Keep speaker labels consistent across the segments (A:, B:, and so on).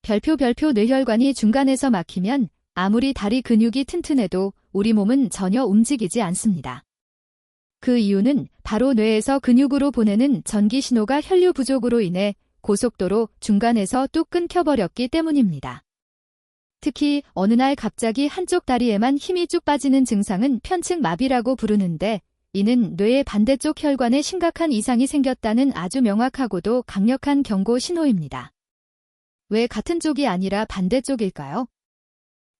A: 별표 뇌혈관이 중간에서 막히면 아무리 다리 근육이 튼튼해도 우리 몸은 전혀 움직이지 않습니다. 그 이유는 바로 뇌에서 근육으로 보내는 전기 신호가 혈류 부족으로 인해 고속도로 중간에서 뚝 끊겨버렸기 때문입니다. 특히 어느 날 갑자기 한쪽 다리에만 힘이 쭉 빠지는 증상은 편측마비라고 부르는데, 이는 뇌의 반대쪽 혈관에 심각한 이상이 생겼다는 아주 명확하고도 강력한 경고 신호입니다. 왜 같은 쪽이 아니라 반대쪽일까요?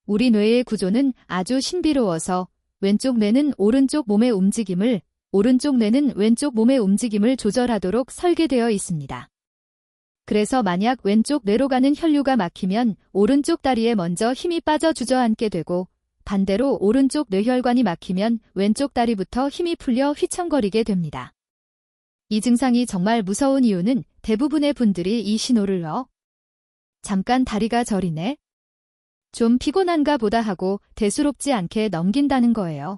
A: 우리 뇌의 구조는 아주 신비로워서 왼쪽 뇌는 오른쪽 몸의 움직임을, 오른쪽 뇌는 왼쪽 몸의 움직임을 조절하도록 설계되어 있습니다. 그래서 만약 왼쪽 뇌로 가는 혈류가 막히면 오른쪽 다리에 먼저 힘이 빠져 주저앉게 되고, 반대로 오른쪽 뇌혈관이 막히면 왼쪽 다리부터 힘이 풀려 휘청거리게 됩니다. 이 증상이 정말 무서운 이유는 대부분의 분들이 이 신호를 잠깐 다리가 저리네? 좀 피곤한가 보다 하고 대수롭지 않게 넘긴다는 거예요.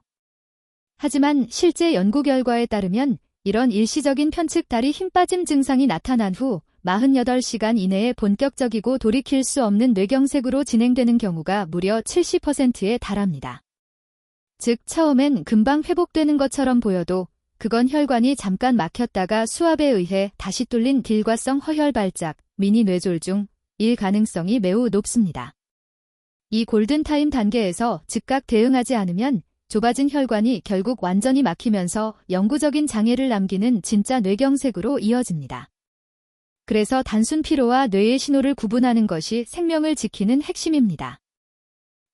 A: 하지만 실제 연구 결과에 따르면 이런 일시적인 편측 다리 힘 빠짐 증상이 나타난 후 48시간 이내에 본격적이고 돌이킬 수 없는 뇌경색으로 진행되는 경우가 무려 70%에 달합니다. 즉 처음엔 금방 회복되는 것처럼 보여도 그건 혈관이 잠깐 막혔다가 수압에 의해 다시 뚫린 길과성 허혈 발작, 미니 뇌졸중 일 가능성이 매우 높습니다. 이 골든타임 단계에서 즉각 대응하지 않으면 좁아진 혈관이 결국 완전히 막히면서 영구적인 장애를 남기는 진짜 뇌경색으로 이어집니다. 그래서 단순 피로와 뇌의 신호를 구분하는 것이 생명을 지키는 핵심입니다.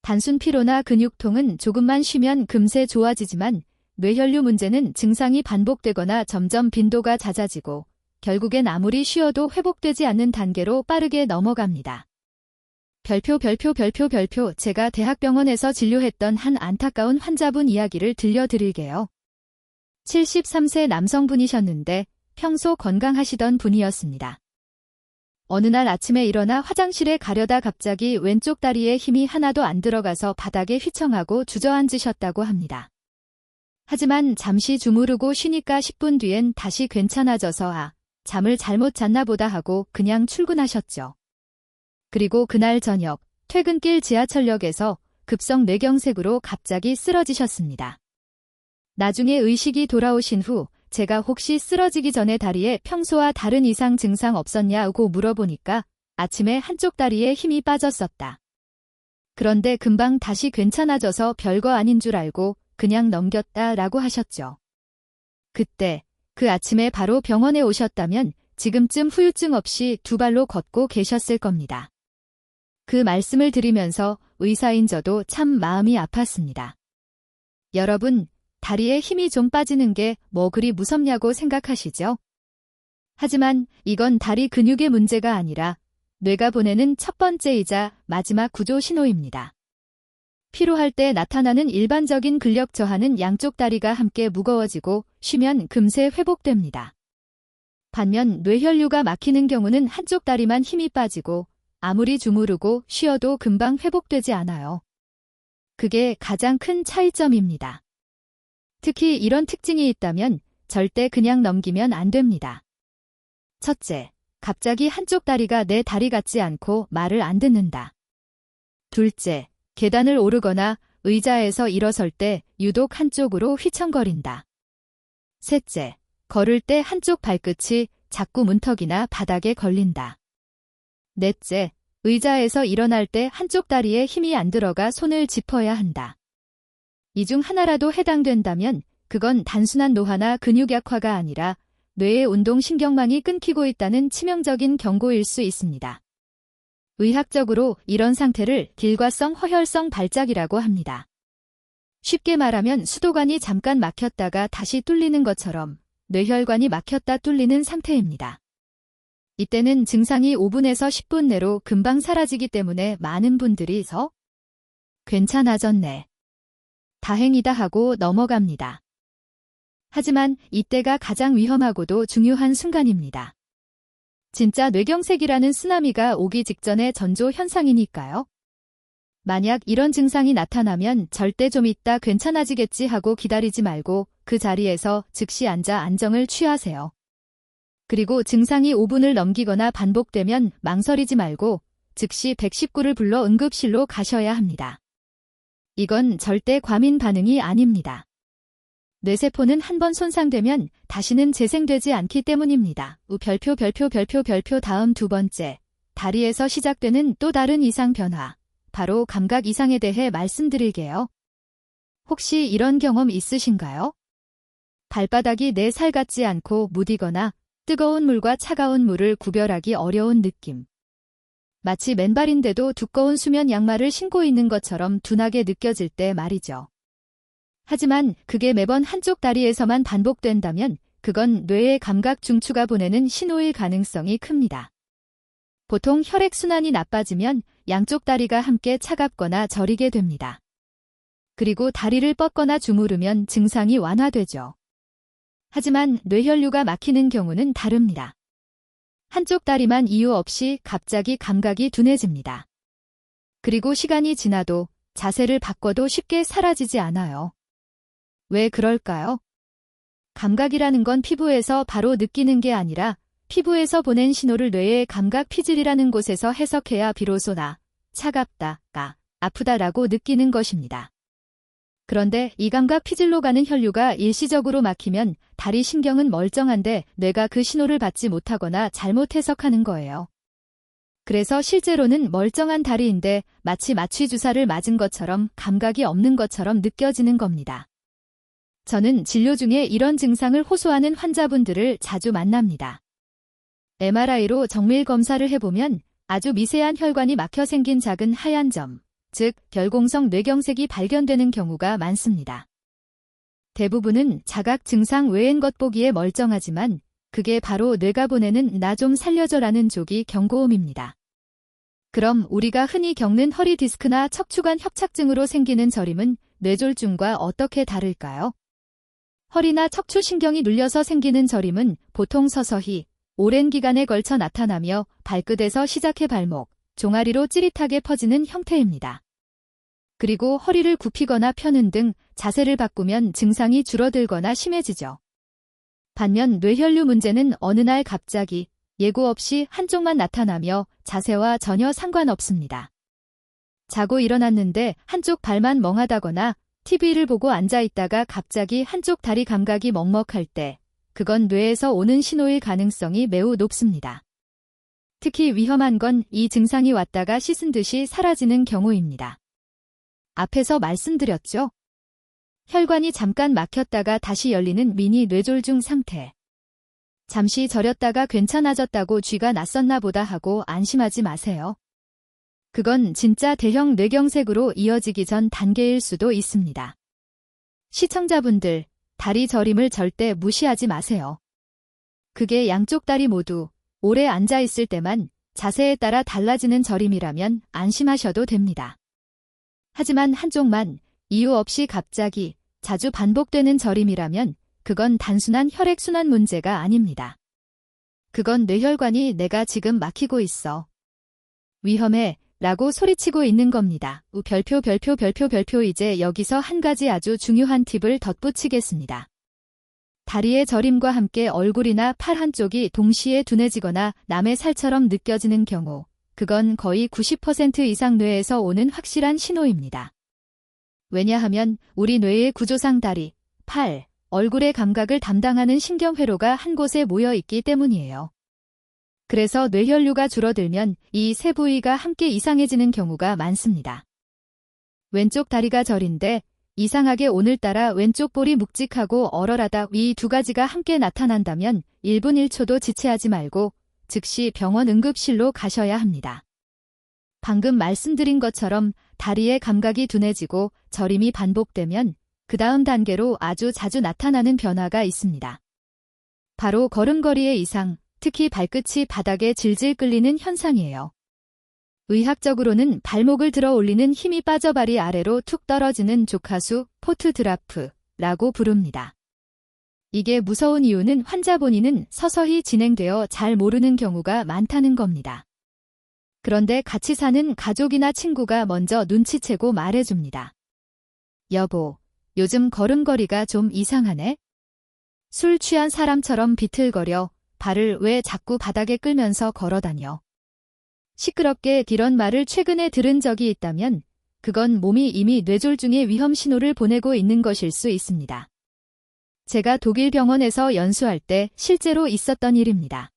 A: 단순 피로나 근육통은 조금만 쉬면 금세 좋아지지만 뇌혈류 문제는 증상이 반복되거나 점점 빈도가 잦아지고 결국엔 아무리 쉬어도 회복되지 않는 단계로 빠르게 넘어갑니다. 별표 제가 대학병원에서 진료했던 한 안타까운 환자분 이야기를 들려드릴게요. 73세 남성분이셨는데 평소 건강하시던 분이었습니다. 어느 날 아침에 일어나 화장실에 가려다 갑자기 왼쪽 다리에 힘이 하나도 안 들어가서 바닥에 휘청하고 주저앉으셨다고 합니다. 하지만 잠시 주무르고 쉬니까 10분 뒤엔 다시 괜찮아져서 잠을 잘못 잤나 보다 하고 그냥 출근하셨죠. 그리고 그날 저녁 퇴근길 지하철역에서 급성 뇌경색으로 갑자기 쓰러지셨습니다. 나중에 의식이 돌아오신 후 제가 혹시 쓰러지기 전에 다리에 평소와 다른 이상 증상 없었냐고 물어보니까 아침에 한쪽 다리에 힘이 빠졌었다. 그런데 금방 다시 괜찮아져서 별거 아닌 줄 알고 그냥 넘겼다라고 하셨죠. 그때 그 아침에 바로 병원에 오셨다면 지금쯤 후유증 없이 두 발로 걷고 계셨을 겁니다. 그 말씀을 드리면서 의사인 저도 참 마음이 아팠습니다. 여러분, 다리에 힘이 좀 빠지는 게 뭐 그리 무섭냐고 생각하시죠? 하지만 이건 다리 근육의 문제가 아니라 뇌가 보내는 첫 번째이자 마지막 구조 신호입니다. 피로할 때 나타나는 일반적인 근력 저하는 양쪽 다리가 함께 무거워지고 쉬면 금세 회복됩니다. 반면 뇌혈류가 막히는 경우는 한쪽 다리만 힘이 빠지고 아무리 주무르고 쉬어도 금방 회복되지 않아요. 그게 가장 큰 차이점입니다. 특히 이런 특징이 있다면 절대 그냥 넘기면 안 됩니다. 첫째, 갑자기 한쪽 다리가 내 다리 같지 않고 말을 안 듣는다. 둘째, 계단을 오르거나 의자에서 일어설 때 유독 한쪽으로 휘청거린다. 셋째, 걸을 때 한쪽 발끝이 자꾸 문턱이나 바닥에 걸린다. 넷째, 의자에서 일어날 때 한쪽 다리에 힘이 안 들어가 손을 짚어야 한다. 이 중 하나라도 해당된다면 그건 단순한 노화나 근육 약화가 아니라 뇌의 운동신경망이 끊기고 있다는 치명적인 경고일 수 있습니다. 의학적으로 이런 상태를 길과성 허혈성 발작이라고 합니다. 쉽게 말하면 수도관이 잠깐 막혔다가 다시 뚫리는 것처럼 뇌혈관이 막혔다 뚫리는 상태입니다. 이때는 증상이 5분에서 10분 내로 금방 사라지기 때문에 많은 분들이 괜찮아졌네. 다행이다 하고 넘어갑니다. 하지만 이때가 가장 위험하고도 중요한 순간입니다. 진짜 뇌경색이라는 쓰나미가 오기 직전의 전조 현상이니까요. 만약 이런 증상이 나타나면 절대 좀 있다 괜찮아지겠지 하고 기다리지 말고 그 자리에서 즉시 앉아 안정을 취하세요. 그리고 증상이 5분을 넘기거나 반복되면 망설이지 말고 즉시 119를 불러 응급실로 가셔야 합니다. 이건 절대 과민 반응이 아닙니다. 뇌세포는 한번 손상되면 다시는 재생되지 않기 때문입니다. 별표 다음 두 번째, 다리에서 시작되는 또 다른 이상 변화, 바로 감각 이상에 대해 말씀드릴게요. 혹시 이런 경험 있으신가요? 발바닥이 내 살 같지 않고 무디거나 뜨거운 물과 차가운 물을 구별하기 어려운 느낌. 마치 맨발인데도 두꺼운 수면 양말을 신고 있는 것처럼 둔하게 느껴질 때 말이죠. 하지만 그게 매번 한쪽 다리에서만 반복된다면 그건 뇌의 감각 중추가 보내는 신호일 가능성이 큽니다. 보통 혈액순환이 나빠지면 양쪽 다리가 함께 차갑거나 저리게 됩니다. 그리고 다리를 뻗거나 주무르면 증상이 완화되죠. 하지만 뇌혈류가 막히는 경우는 다릅니다. 한쪽 다리만 이유 없이 갑자기 감각이 둔해집니다. 그리고 시간이 지나도 자세를 바꿔도 쉽게 사라지지 않아요. 왜 그럴까요? 감각이라는 건 피부에서 바로 느끼는 게 아니라 피부에서 보낸 신호를 뇌의 감각 피질이라는 곳에서 해석해야 비로소 차갑다, 아프다라고 느끼는 것입니다. 그런데 이 감각 피질로 가는 혈류가 일시적으로 막히면 다리 신경은 멀쩡한데 뇌가 그 신호를 받지 못하거나 잘못 해석하는 거예요. 그래서 실제로는 멀쩡한 다리인데 마치 마취 주사를 맞은 것처럼 감각이 없는 것처럼 느껴지는 겁니다. 저는 진료 중에 이런 증상을 호소하는 환자분들을 자주 만납니다. MRI로 정밀 검사를 해보면 아주 미세한 혈관이 막혀 생긴 작은 하얀 점, 즉 결공성 뇌경색이 발견되는 경우가 많습니다. 대부분은 자각 증상 외엔 것 보기에 멀쩡하지만 그게 바로 뇌가 보내는 나 좀 살려줘라는 조기 경고음입니다. 그럼 우리가 흔히 겪는 허리 디스크나 척추관 협착증으로 생기는 저림은 뇌졸중과 어떻게 다를까요? 허리나 척추 신경이 눌려서 생기는 저림은 보통 서서히 오랜 기간에 걸쳐 나타나며 발끝에서 시작해 발목, 종아리로 찌릿하게 퍼지는 형태입니다. 그리고 허리를 굽히거나 펴는 등 자세를 바꾸면 증상이 줄어들거나 심해지죠. 반면 뇌혈류 문제는 어느 날 갑자기 예고 없이 한쪽만 나타나며 자세와 전혀 상관없습니다. 자고 일어났는데 한쪽 발만 멍하다거나 TV를 보고 앉아있다가 갑자기 한쪽 다리 감각이 먹먹할 때 그건 뇌에서 오는 신호일 가능성이 매우 높습니다. 특히 위험한 건 이 증상이 왔다가 씻은 듯이 사라지는 경우입니다. 앞에서 말씀드렸죠? 혈관이 잠깐 막혔다가 다시 열리는 미니 뇌졸중 상태. 잠시 저렸다가 괜찮아졌다고 쥐가 낯섰나 보다 하고 안심하지 마세요. 그건 진짜 대형 뇌경색으로 이어지기 전 단계일 수도 있습니다. 시청자분들, 다리 저림을 절대 무시하지 마세요. 그게 양쪽 다리 모두 오래 앉아있을 때만 자세에 따라 달라지는 저림이라면 안심하셔도 됩니다. 하지만 한쪽만 이유 없이 갑자기 자주 반복되는 저림이라면 그건 단순한 혈액순환 문제가 아닙니다. 그건 뇌혈관이 내가 지금 막히고 있어. 위험해 라고 소리치고 있는 겁니다. 별표 이제 여기서 한 가지 아주 중요한 팁을 덧붙이겠습니다. 다리의 저림과 함께 얼굴이나 팔 한쪽이 동시에 둔해지거나 남의 살처럼 느껴지는 경우, 그건 거의 90% 이상 뇌에서 오는 확실한 신호입니다. 왜냐하면 우리 뇌의 구조상 다리, 팔, 얼굴의 감각을 담당하는 신경회로가 한 곳에 모여 있기 때문이에요. 그래서 뇌혈류가 줄어들면 이 세 부위가 함께 이상해지는 경우가 많습니다. 왼쪽 다리가 저린데 이상하게 오늘따라 왼쪽 볼이 묵직하고 얼얼하다 이 두 가지가 함께 나타난다면 1분 1초도 지체하지 말고 즉시 병원 응급실로 가셔야 합니다. 방금 말씀드린 것처럼 다리의 감각이 둔해지고 저림이 반복되면 그 다음 단계로 아주 자주 나타나는 변화가 있습니다. 바로 걸음걸이의 이상, 특히 발끝이 바닥에 질질 끌리는 현상이에요. 의학적으로는 발목을 들어 올리는 힘이 빠져 발이 아래로 툭 떨어지는 조카수, 포트 드라프라고 부릅니다. 이게 무서운 이유는 환자 본인은 서서히 진행되어 잘 모르는 경우가 많다는 겁니다. 그런데 같이 사는 가족이나 친구가 먼저 눈치채고 말해줍니다. 여보, 요즘 걸음걸이가 좀 이상하네? 술 취한 사람처럼 비틀거려 발을 왜 자꾸 바닥에 끌면서 걸어다녀? 시끄럽게 이런 말을 최근에 들은 적이 있다면 그건 몸이 이미 뇌졸중의 위험 신호를 보내고 있는 것일 수 있습니다. 제가 독일 병원에서 연수할 때 실제로 있었던 일입니다.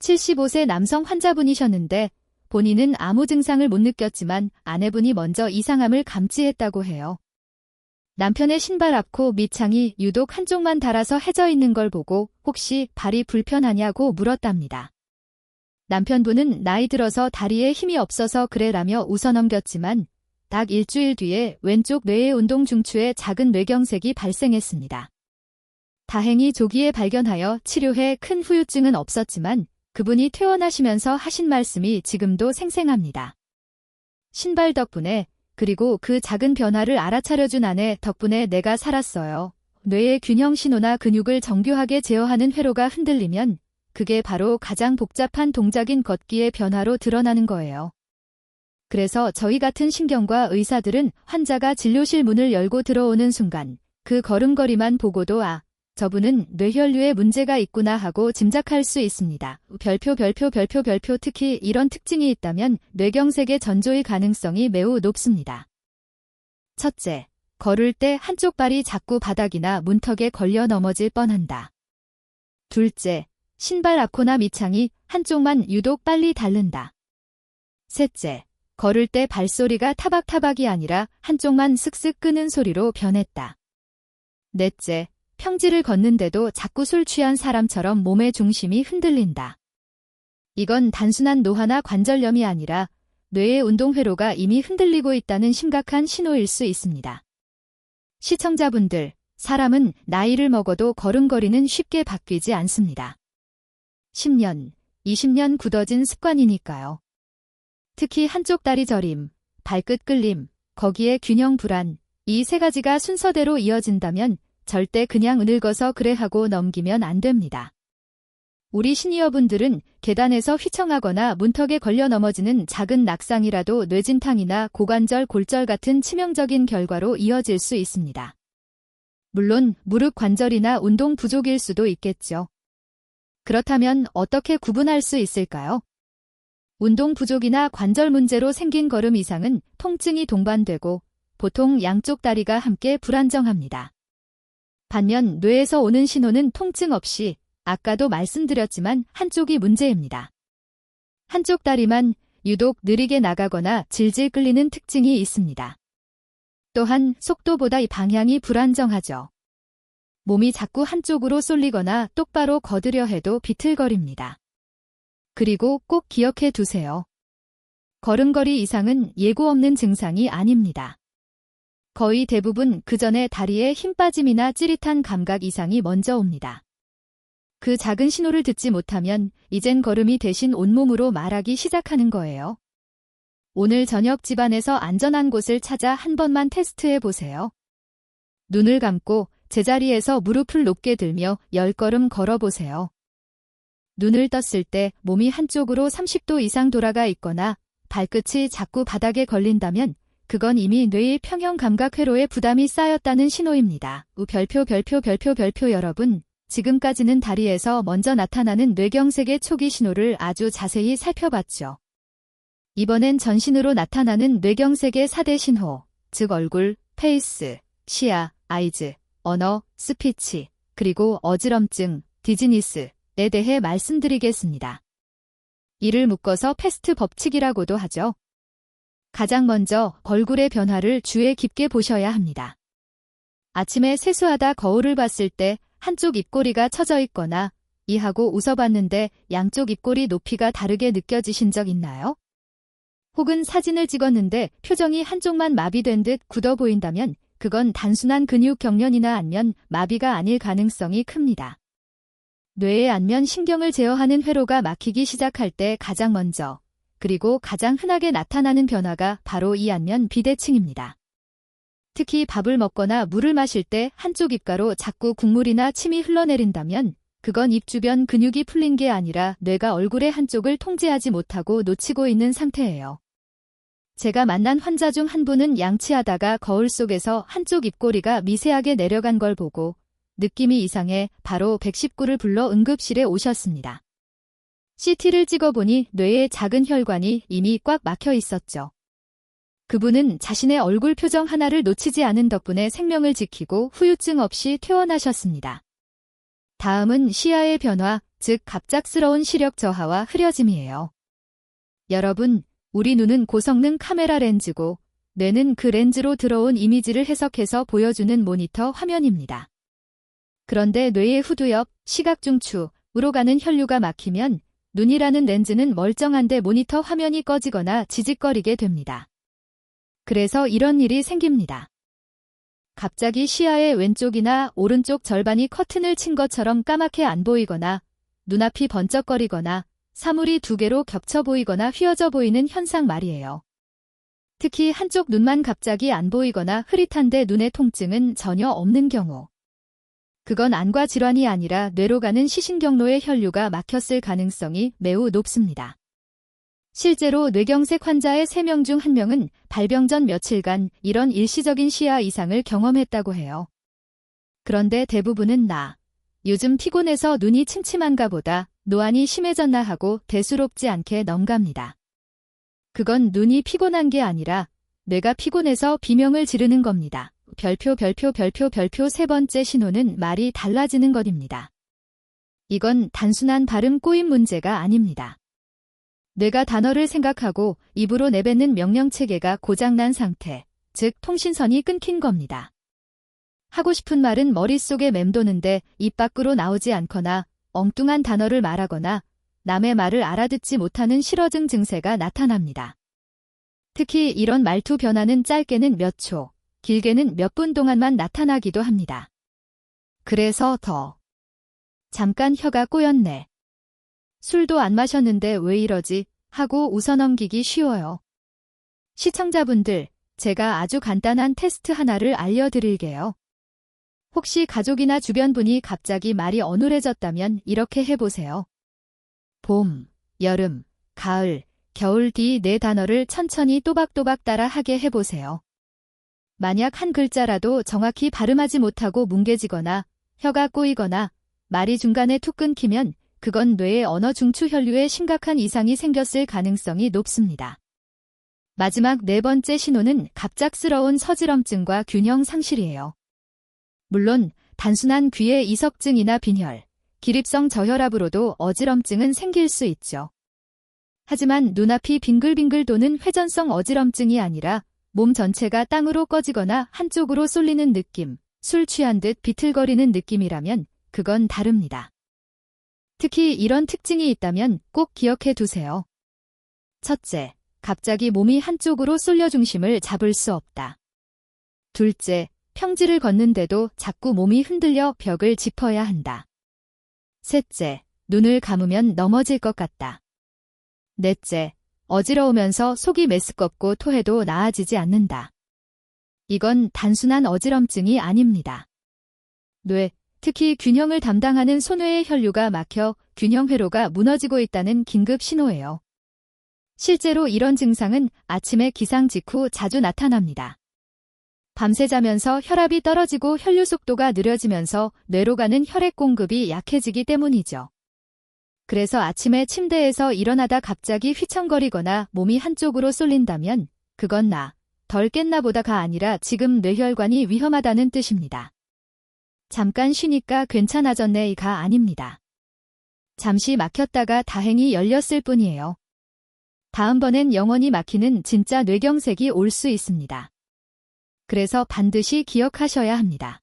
A: 75세 남성 환자분이셨는데 본인은 아무 증상을 못 느꼈지만 아내분이 먼저 이상함을 감지했다고 해요. 남편의 신발 앞코 밑창이 유독 한쪽만 닳아서 해져 있는 걸 보고 혹시 발이 불편하냐고 물었답니다. 남편분은 나이 들어서 다리에 힘이 없어서 그래라며 웃어넘겼지만 딱 일주일 뒤에 왼쪽 뇌의 운동 중추에 작은 뇌경색이 발생했습니다. 다행히 조기에 발견하여 치료해 큰 후유증은 없었지만 그분이 퇴원하시면서 하신 말씀이 지금도 생생합니다. 신발 덕분에 그리고 그 작은 변화를 알아차려준 아내 덕분에 내가 살았어요. 뇌의 균형 신호나 근육을 정교하게 제어하는 회로가 흔들리면 그게 바로 가장 복잡한 동작인 걷기의 변화로 드러나는 거예요. 그래서 저희 같은 신경과 의사들은 환자가 진료실 문을 열고 들어오는 순간 그 걸음걸이만 보고도 저분은 뇌혈류에 문제가 있구나 하고 짐작할 수 있습니다. 별표 특히 이런 특징이 있다면 뇌경색의 전조의 가능성이 매우 높습니다. 첫째, 걸을 때 한쪽 발이 자꾸 바닥이나 문턱에 걸려 넘어질 뻔한다. 둘째, 신발 앞코나 밑창이 한쪽만 유독 빨리 닳는다. 셋째, 걸을 때 발소리가 타박타박이 아니라 한쪽만 슥슥 끄는 소리로 변했다. 넷째, 평지를 걷는데도 자꾸 술 취한 사람처럼 몸의 중심이 흔들린다. 이건 단순한 노화나 관절염이 아니라 뇌의 운동 회로가 이미 흔들리고 있다는 심각한 신호일 수 있습니다. 시청자분들, 사람은 나이를 먹어도 걸음걸이는 쉽게 바뀌지 않습니다. 10년, 20년 굳어진 습관이니까요. 특히 한쪽 다리 저림, 발끝 끌림, 거기에 균형 불안, 이 세 가지가 순서대로 이어진다면 절대 그냥 늙어서 그래 하고 넘기면 안 됩니다. 우리 시니어분들은 계단에서 휘청하거나 문턱에 걸려 넘어지는 작은 낙상이라도 뇌진탕이나 고관절 골절 같은 치명적인 결과로 이어질 수 있습니다. 물론 무릎 관절이나 운동 부족일 수도 있겠죠. 그렇다면 어떻게 구분할 수 있을까요? 운동 부족이나 관절 문제로 생긴 걸음 이상은 통증이 동반되고 보통 양쪽 다리가 함께 불안정합니다. 반면 뇌에서 오는 신호는 통증 없이 아까도 말씀드렸지만 한쪽이 문제입니다. 한쪽 다리만 유독 느리게 나가거나 질질 끌리는 특징이 있습니다. 또한 속도보다 이 방향이 불안정하죠. 몸이 자꾸 한쪽으로 쏠리거나 똑바로 걷으려 해도 비틀거립니다. 그리고 꼭 기억해 두세요. 걸음걸이 이상은 예고 없는 증상이 아닙니다. 거의 대부분 그 전에 다리에 힘 빠짐이나 찌릿한 감각 이상이 먼저 옵니다. 그 작은 신호를 듣지 못하면 이젠 걸음이 대신 온몸으로 말하기 시작하는 거예요. 오늘 저녁 집안에서 안전한 곳을 찾아 한 번만 테스트해 보세요. 눈을 감고 제자리에서 무릎을 높게 들며 10걸음 걸어보세요. 눈을 떴을 때 몸이 한쪽으로 30도 이상 돌아가 있거나 발끝이 자꾸 바닥에 걸린다면 그건 이미 뇌의 평형 감각 회로에 부담이 쌓였다는 신호입니다. 별표 여러분, 지금까지는 다리에서 먼저 나타나는 뇌경색의 초기 신호를 아주 자세히 살펴봤죠. 이번엔 전신으로 나타나는 뇌경색의 4대 신호, 즉 얼굴, 페이스, 시야, 아이즈, 언어, 스피치, 그리고 어지럼증, 디즈니스에 대해 말씀드리겠습니다. 이를 묶어서 패스트 법칙이라고도 하죠. 가장 먼저 얼굴의 변화를 주의 깊게 보셔야 합니다. 아침에 세수하다 거울을 봤을 때 한쪽 입꼬리가 처져 있거나 이하고 웃어봤는데 양쪽 입꼬리 높이가 다르게 느껴지신 적 있나요? 혹은 사진을 찍었는데 표정이 한쪽만 마비된 듯 굳어 보인다면 그건 단순한 근육 경련이나 안면 마비가 아닐 가능성이 큽니다. 뇌의 안면 신경을 제어하는 회로가 막히기 시작할 때 가장 먼저 그리고 가장 흔하게 나타나는 변화가 바로 이 안면 비대칭입니다. 특히 밥을 먹거나 물을 마실 때 한쪽 입가로 자꾸 국물이나 침이 흘러내린다면 그건 입 주변 근육이 풀린 게 아니라 뇌가 얼굴의 한쪽을 통제하지 못하고 놓치고 있는 상태예요. 제가 만난 환자 중 한 분은 양치하다가 거울 속에서 한쪽 입꼬리가 미세하게 내려간 걸 보고 느낌이 이상해 바로 119를 불러 응급실에 오셨습니다. CT를 찍어보니 뇌의 작은 혈관이 이미 꽉 막혀 있었죠. 그분은 자신의 얼굴 표정 하나를 놓치지 않은 덕분에 생명을 지키고 후유증 없이 퇴원하셨습니다. 다음은 시야의 변화, 즉 갑작스러운 시력 저하와 흐려짐이에요. 여러분, 우리 눈은 고성능 카메라 렌즈고 뇌는 그 렌즈로 들어온 이미지를 해석해서 보여주는 모니터 화면입니다. 그런데 뇌의 후두 옆 시각중추로 가는 혈류가 막히면 눈이라는 렌즈는 멀쩡한데 모니터 화면이 꺼지거나 지직거리게 됩니다. 그래서 이런 일이 생깁니다. 갑자기 시야의 왼쪽이나 오른쪽 절반이 커튼을 친 것처럼 까맣게 안 보이거나 눈앞이 번쩍거리거나 사물이 두 개로 겹쳐 보이거나 휘어져 보이는 현상 말이에요. 특히 한쪽 눈만 갑자기 안 보이거나 흐릿한데 눈의 통증은 전혀 없는 경우. 그건 안과 질환이 아니라 뇌로 가는 시신경로의 혈류가 막혔을 가능성이 매우 높습니다. 실제로 뇌경색 환자의 3명 중 1명은 발병 전 며칠간 이런 일시적인 시야 이상을 경험했다고 해요. 그런데 대부분은 요즘 피곤해서 눈이 침침한가 보다, 노안이 심해졌나 하고 대수롭지 않게 넘갑니다. 그건 눈이 피곤한 게 아니라 뇌가 피곤해서 비명을 지르는 겁니다. 별표 세 번째 신호는 말이 달라지는 것입니다. 이건 단순한 발음 꼬임 문제가 아닙니다. 뇌가 단어를 생각하고 입으로 내뱉는 명령체계가 고장난 상태, 즉 통신선이 끊긴 겁니다. 하고 싶은 말은 머릿속에 맴도는데 입 밖으로 나오지 않거나 엉뚱한 단어를 말하거나 남의 말을 알아듣지 못하는 실어증 증세가 나타납니다. 특히 이런 말투 변화는 짧게는 몇 초, 길게는 몇 분 동안만 나타나기도 합니다. 그래서 잠깐 혀가 꼬였네. 술도 안 마셨는데 왜 이러지? 하고 웃어넘기기 쉬워요. 시청자분들, 제가 아주 간단한 테스트 하나를 알려드릴게요. 혹시 가족이나 주변 분이 갑자기 말이 어눌해졌다면 이렇게 해보세요. 봄, 여름, 가을, 겨울 뒤 4단어를 천천히 또박또박 따라 하게 해보세요. 만약 한 글자라도 정확히 발음하지 못하고 뭉개지거나 혀가 꼬이거나 말이 중간에 툭 끊기면 그건 뇌의 언어 중추 혈류에 심각한 이상이 생겼을 가능성이 높습니다. 마지막 4번째 신호는 갑작스러운 서지럼증과 균형 상실이에요. 물론 단순한 귀의 이석증이나 빈혈, 기립성 저혈압으로도 어지럼증은 생길 수 있죠. 하지만 눈앞이 빙글빙글 도는 회전성 어지럼증이 아니라 몸 전체가 땅으로 꺼지거나 한쪽으로 쏠리는 느낌, 술 취한 듯 비틀거리는 느낌이라면 그건 다릅니다. 특히 이런 특징이 있다면 꼭 기억해 두세요. 첫째, 갑자기 몸이 한쪽으로 쏠려 중심을 잡을 수 없다. 둘째, 평지를 걷는데도 자꾸 몸이 흔들려 벽을 짚어야 한다. 셋째, 눈을 감으면 넘어질 것 같다. 넷째, 어지러우면서 속이 메스껍고 토해도 나아지지 않는다. 이건 단순한 어지럼증이 아닙니다. 뇌, 특히 균형을 담당하는 소뇌의 혈류가 막혀 균형회로가 무너지고 있다는 긴급 신호예요. 실제로 이런 증상은 아침에 기상 직후 자주 나타납니다. 밤새 자면서 혈압이 떨어지고 혈류 속도가 느려지면서 뇌로 가는 혈액 공급이 약해지기 때문이죠. 그래서 아침에 침대에서 일어나다 갑자기 휘청거리거나 몸이 한쪽으로 쏠린다면 그건 덜 깼나 보다가 아니라 지금 뇌혈관이 위험하다는 뜻입니다. 잠깐 쉬니까 괜찮아졌네가 아닙니다. 잠시 막혔다가 다행히 열렸을 뿐이에요. 다음번엔 영원히 막히는 진짜 뇌경색이 올 수 있습니다. 그래서 반드시 기억하셔야 합니다.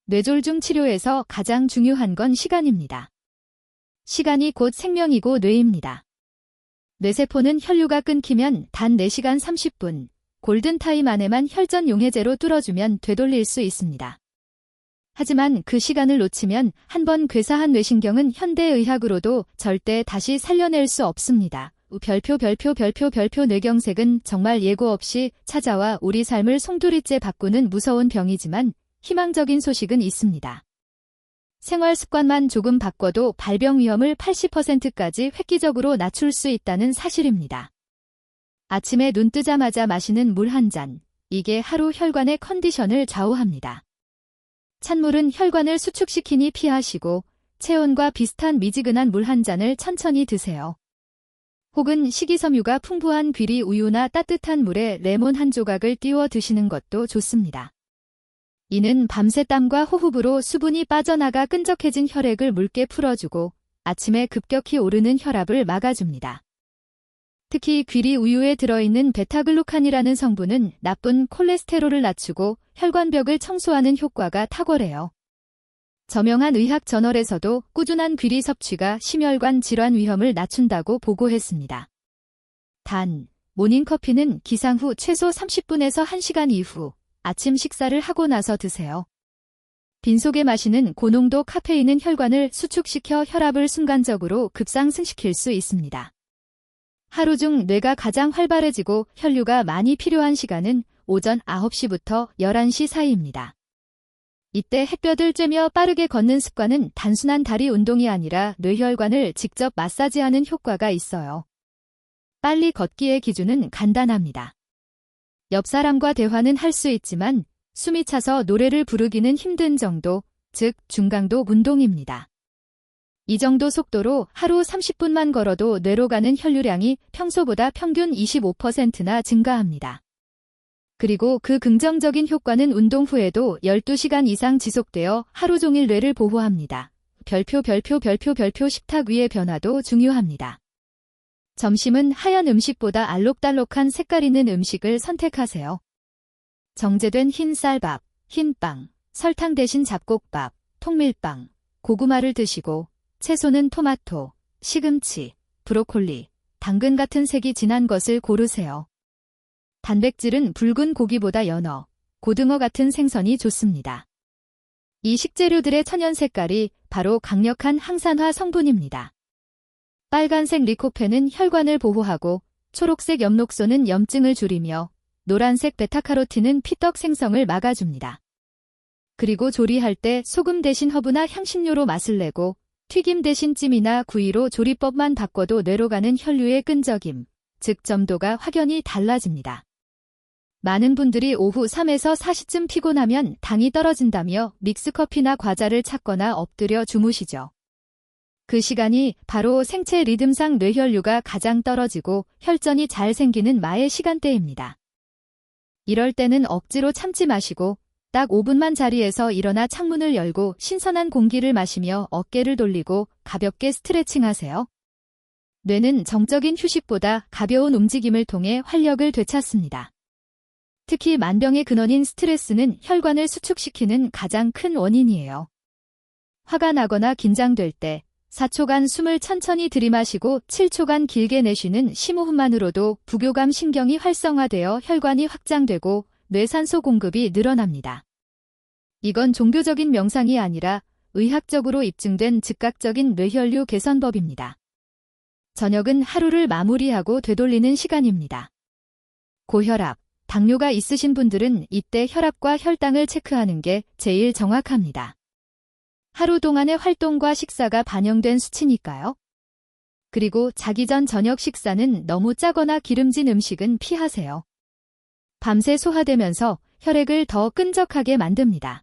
A: 뇌졸중 치료에서 가장 중요한 건 시간입니다. 시간이 곧 생명이고 뇌입니다. 뇌세포는 혈류가 끊기면 단 4시간 30분, 골든타임 안에만 혈전 용해제로 뚫어주면 되돌릴 수 있습니다. 하지만 그 시간을 놓치면 한번 괴사한 뇌신경은 현대의학으로도 절대 다시 살려낼 수 없습니다. 별표 뇌경색은 정말 예고 없이 찾아와 우리 삶을 송두리째 바꾸는 무서운 병이지만 희망적인 소식은 있습니다. 생활 습관만 조금 바꿔도 발병 위험을 80%까지 획기적으로 낮출 수 있다는 사실입니다. 아침에 눈 뜨자마자 마시는 물 한 잔, 이게 하루 혈관의 컨디션을 좌우합니다. 찬물은 혈관을 수축시키니 피하시고 체온과 비슷한 미지근한 물 한 잔을 천천히 드세요. 혹은 식이섬유가 풍부한 귀리 우유나 따뜻한 물에 레몬 한 조각을 띄워 드시는 것도 좋습니다. 이는 밤새 땀과 호흡으로 수분이 빠져나가 끈적해진 혈액을 묽게 풀어주고 아침에 급격히 오르는 혈압을 막아줍니다. 특히 귀리 우유에 들어있는 베타글루칸이라는 성분은 나쁜 콜레스테롤을 낮추고 혈관벽을 청소하는 효과가 탁월해요. 저명한 의학 저널에서도 꾸준한 귀리 섭취가 심혈관 질환 위험을 낮춘다고 보고했습니다. 단, 모닝커피는 기상 후 최소 30분에서 1시간 이후 아침 식사를 하고 나서 드세요. 빈속에 마시는 고농도 카페인은 혈관을 수축시켜 혈압을 순간적으로 급상승시킬 수 있습니다. 하루 중 뇌가 가장 활발해지고 혈류가 많이 필요한 시간은 오전 9시부터 11시 사이입니다. 이때 햇볕을 쬐며 빠르게 걷는 습관은 단순한 다리 운동이 아니라 뇌혈관을 직접 마사지하는 효과가 있어요. 빨리 걷기의 기준은 간단합니다. 옆 사람과 대화는 할 수 있지만 숨이 차서 노래를 부르기는 힘든 정도, 즉 중강도 운동입니다. 이 정도 속도로 하루 30분만 걸어도 뇌로 가는 혈류량이 평소보다 평균 25%나 증가합니다. 그리고 그 긍정적인 효과는 운동 후에도 12시간 이상 지속되어 하루 종일 뇌를 보호합니다. 별표 식탁 위의 변화도 중요합니다. 점심은 하얀 음식보다 알록달록한 색깔 있는 음식을 선택하세요. 정제된 흰 쌀밥, 흰빵, 설탕 대신 잡곡밥, 통밀빵, 고구마를 드시고 채소는 토마토, 시금치, 브로콜리, 당근 같은 색이 진한 것을 고르세요. 단백질은 붉은 고기보다 연어, 고등어 같은 생선이 좋습니다. 이 식재료들의 천연 색깔이 바로 강력한 항산화 성분입니다. 빨간색 리코펜은 혈관을 보호하고 초록색 엽록소는 염증을 줄이며 노란색 베타카로틴은 피떡 생성을 막아줍니다. 그리고 조리할 때 소금 대신 허브나 향신료로 맛을 내고 튀김 대신 찜이나 구이로 조리법만 바꿔도 뇌로 가는 혈류의 끈적임, 즉 점도가 확연히 달라집니다. 많은 분들이 오후 3에서 4시쯤 피곤하면 당이 떨어진다며 믹스커피나 과자를 찾거나 엎드려 주무시죠. 그 시간이 바로 생체 리듬상 뇌혈류가 가장 떨어지고 혈전이 잘 생기는 마의 시간대입니다. 이럴 때는 억지로 참지 마시고 딱 5분만 자리에서 일어나 창문을 열고 신선한 공기를 마시며 어깨를 돌리고 가볍게 스트레칭하세요. 뇌는 정적인 휴식보다 가벼운 움직임을 통해 활력을 되찾습니다. 특히 만병의 근원인 스트레스는 혈관을 수축시키는 가장 큰 원인이에요. 화가 나거나 긴장될 때 4초간 숨을 천천히 들이마시고 7초간 길게 내쉬는 심호흡만으로도 부교감 신경이 활성화되어 혈관이 확장되고 뇌산소 공급이 늘어납니다. 이건 종교적인 명상이 아니라 의학적으로 입증된 즉각적인 뇌혈류 개선법입니다. 저녁은 하루를 마무리하고 되돌리는 시간입니다. 고혈압, 당뇨가 있으신 분들은 이때 혈압과 혈당을 체크하는 게 제일 정확합니다. 하루 동안의 활동과 식사가 반영된 수치니까요. 그리고 자기 전 저녁 식사는 너무 짜거나 기름진 음식은 피하세요. 밤새 소화되면서 혈액을 더 끈적하게 만듭니다.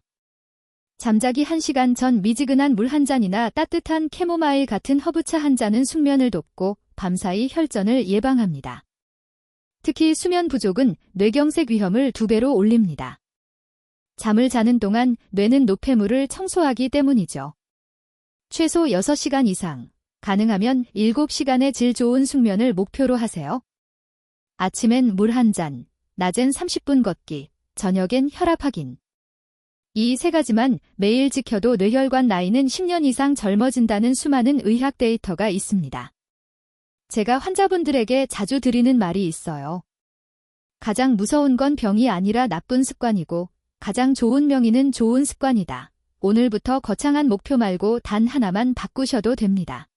A: 잠자기 1시간 전 미지근한 물 한 잔이나 따뜻한 캐모마일 같은 허브차 한 잔은 숙면을 돕고 밤사이 혈전을 예방합니다. 특히 수면 부족은 뇌경색 위험을 2배로 올립니다. 잠을 자는 동안 뇌는 노폐물을 청소하기 때문이죠. 최소 6시간 이상, 가능하면 7시간의 질 좋은 숙면을 목표로 하세요. 아침엔 물 한 잔, 낮엔 30분 걷기, 저녁엔 혈압 확인. 이 3가지만 매일 지켜도 뇌혈관 나이는 10년 이상 젊어진다는 수많은 의학 데이터가 있습니다. 제가 환자분들에게 자주 드리는 말이 있어요. 가장 무서운 건 병이 아니라 나쁜 습관이고 가장 좋은 명의는 좋은 습관이다. 오늘부터 거창한 목표 말고 단 하나만 바꾸셔도 됩니다.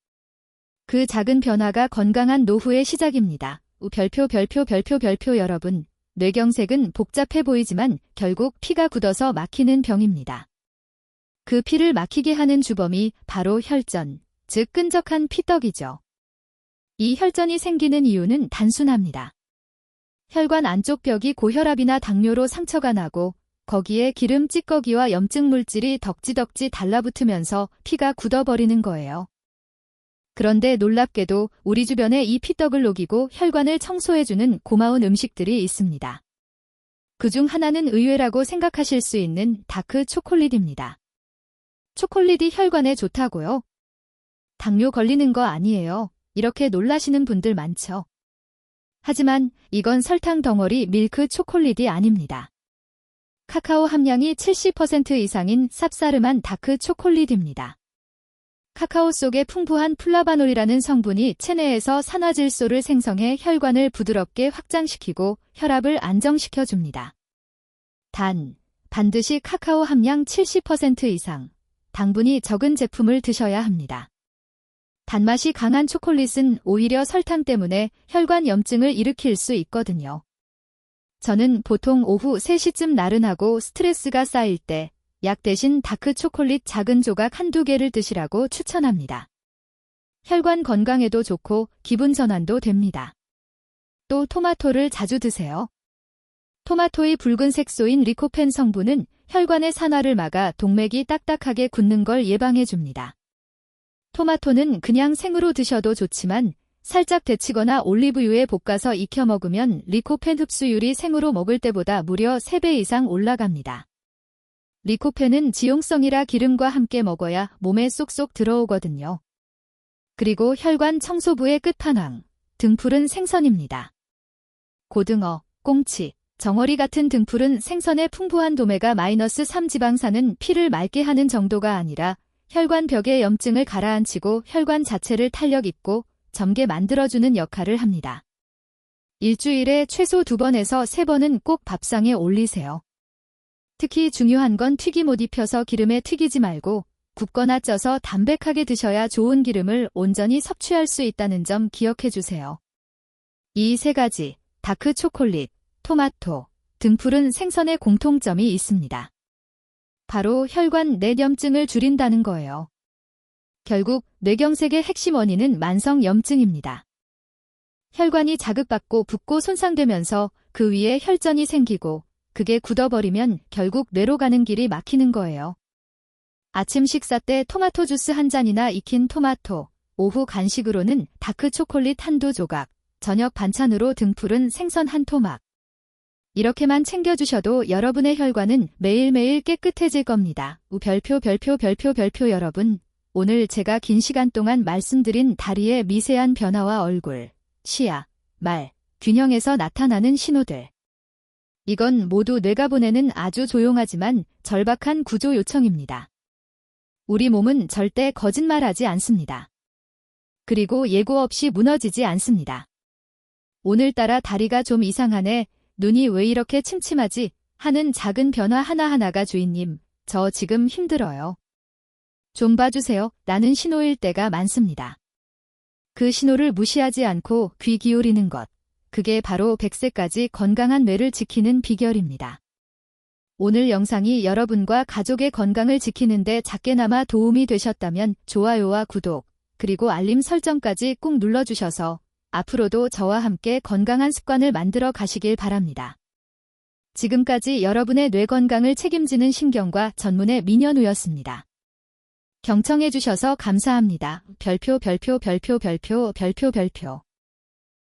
A: 그 작은 변화가 건강한 노후의 시작입니다. 별표 여러분, 뇌경색은 복잡해 보이지만 결국 피가 굳어서 막히는 병입니다. 그 피를 막히게 하는 주범이 바로 혈전, 즉 끈적한 피떡이죠. 이 혈전이 생기는 이유는 단순합니다. 혈관 안쪽 벽이 고혈압이나 당뇨로 상처가 나고 거기에 기름 찌꺼기와 염증 물질이 덕지덕지 달라붙으면서 피가 굳어버리는 거예요. 그런데 놀랍게도 우리 주변에 이 피떡을 녹이고 혈관을 청소해주는 고마운 음식들이 있습니다. 그중 하나는 의외라고 생각하실 수 있는 다크 초콜릿입니다. 초콜릿이 혈관에 좋다고요? 당뇨 걸리는 거 아니에요. 이렇게 놀라시는 분들 많죠. 하지만 이건 설탕 덩어리 밀크 초콜릿이 아닙니다. 카카오 함량이 70% 이상인 쌉싸름한 다크 초콜릿입니다. 카카오 속에 풍부한 플라바놀이라는 성분이 체내에서 산화질소를 생성해 혈관을 부드럽게 확장시키고 혈압을 안정시켜줍니다. 단, 반드시 카카오 함량 70% 이상, 당분이 적은 제품을 드셔야 합니다. 단맛이 강한 초콜릿은 오히려 설탕 때문에 혈관 염증을 일으킬 수 있거든요. 저는 보통 오후 3시쯤 나른하고 스트레스가 쌓일 때 약 대신 다크 초콜릿 작은 조각 한두 개를 드시라고 추천합니다. 혈관 건강에도 좋고 기분 전환도 됩니다. 또 토마토를 자주 드세요. 토마토의 붉은 색소인 리코펜 성분은 혈관의 산화를 막아 동맥이 딱딱하게 굳는 걸 예방해줍니다. 토마토는 그냥 생으로 드셔도 좋지만 살짝 데치거나 올리브유에 볶아서 익혀 먹으면 리코펜 흡수율이 생으로 먹을 때보다 무려 3배 이상 올라갑니다. 리코펜은 지용성이라 기름과 함께 먹어야 몸에 쏙쏙 들어오거든요. 그리고 혈관 청소부의 끝판왕, 등푸른 생선입니다. 고등어, 꽁치, 정어리 같은 등푸른 생선의 풍부한 도메가-3 지방산은 피를 맑게 하는 정도가 아니라 혈관 벽의 염증을 가라앉히고 혈관 자체를 탄력 있고 젊게 만들어주는 역할을 합니다. 일주일에 최소 2번에서 3번은 꼭 밥상에 올리세요. 특히 중요한 건 튀김 옷 입혀서 기름에 튀기지 말고 굽거나 쪄서 담백하게 드셔야 좋은 기름을 온전히 섭취할 수 있다는 점 기억해 주세요. 이 3가지, 다크 초콜릿, 토마토, 등푸른 생선의 공통점이 있습니다. 바로 혈관 내 염증을 줄인다는 거예요. 결국 뇌경색의 핵심 원인은 만성 염증입니다. 혈관이 자극받고 붓고 손상되면서 그 위에 혈전이 생기고 그게 굳어버리면 결국 뇌로 가는 길이 막히는 거예요. 아침 식사 때 토마토 주스 한 잔이나 익힌 토마토, 오후 간식으로는 다크 초콜릿 한두 조각, 저녁 반찬으로 등푸른 생선 한 토막. 이렇게만 챙겨주셔도 여러분의 혈관은 매일매일 깨끗해질 겁니다. 별표 여러분, 오늘 제가 긴 시간 동안 말씀드린 다리의 미세한 변화와 얼굴, 치아, 말, 균형에서 나타나는 신호들. 이건 모두 뇌가 보내는 아주 조용하지만 절박한 구조 요청입니다. 우리 몸은 절대 거짓말하지 않습니다. 그리고 예고 없이 무너지지 않습니다. 오늘따라 다리가 좀 이상하네, 눈이 왜 이렇게 침침하지 하는 작은 변화 하나하나가 주인님, 저 지금 힘들어요. 좀 봐주세요. 라는 신호일 때가 많습니다. 그 신호를 무시하지 않고 귀 기울이는 것. 그게 바로 100세까지 건강한 뇌를 지키는 비결입니다. 오늘 영상이 여러분과 가족의 건강을 지키는데 작게나마 도움이 되셨다면 좋아요와 구독, 그리고 알림 설정까지 꾹 눌러주셔서 앞으로도 저와 함께 건강한 습관을 만들어 가시길 바랍니다. 지금까지 여러분의 뇌 건강을 책임지는 신경과 전문의 민현우였습니다. 경청해 주셔서 감사합니다. 별표.